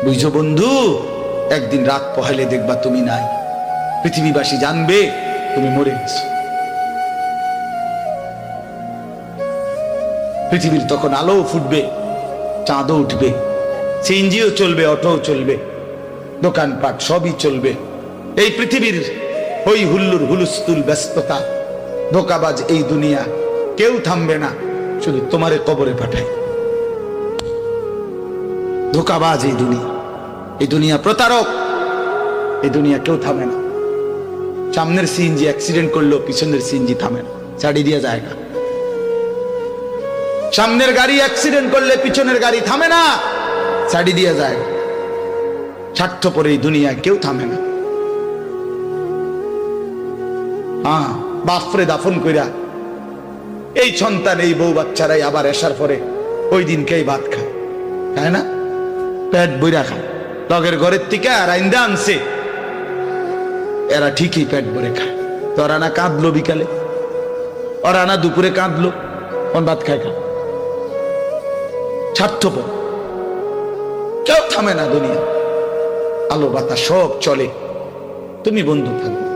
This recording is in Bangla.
বুঝছো বন্ধু, একদিন রাত পহেলে দেখবা তুমি নাই, পৃথিবীবাসী জানবে তুমি মরে গেছো। পৃথিবীর তখন আলো ফুটবে, চাঁদও উঠবে, সিএনজিও চলবে, অটোও চলবে, দোকানপাট সবই চলবে। এই পৃথিবীর হই হুল্লুর হুলুস্থুল ব্যস্ততা, ধোকাবাজ এই দুনিয়া, কেউ থামবে না, শুধু তোমারে কবরে পাঠায়। ধোকাবাজ এই দুনিয়া প্রতারক, এই দুনিয়া কেউ থামে না। সামনের সিএনজি অ্যাক্সিডেন্ট করলো, পিছনের সিএনজি থামে না, ছাড়ি দিয়ে জায়গা। সামনের গাড়ি অ্যাক্সিডেন্ট করলে পিছনের গাড়ি থামে না, ছাড়ি দিয়ে যায়। স্বার্থপর এই দুনিয়া কেউ থামে না। হ্যাঁ, বাপরে দাফন কইরা এই সন্তান, এই বউ বাচ্চারাই আবার এসার পরে ওই দিনকেই ভাত খায়, তাই না? পেট বইরা খায়, লগের ঘরের থেকে আর আইন্দা আনছে, এরা ঠিকই পেট ভরে খায়। তো ওরা না কাঁদলো বিকালে, ওরা না দুপুরে কাঁদলো, কোন ভাত খায় খা। স্বার্থপর, কেউ থামে না দুনিয়া, আলো বাতাস সব চলে, তুমি বন্ধু থাকবে।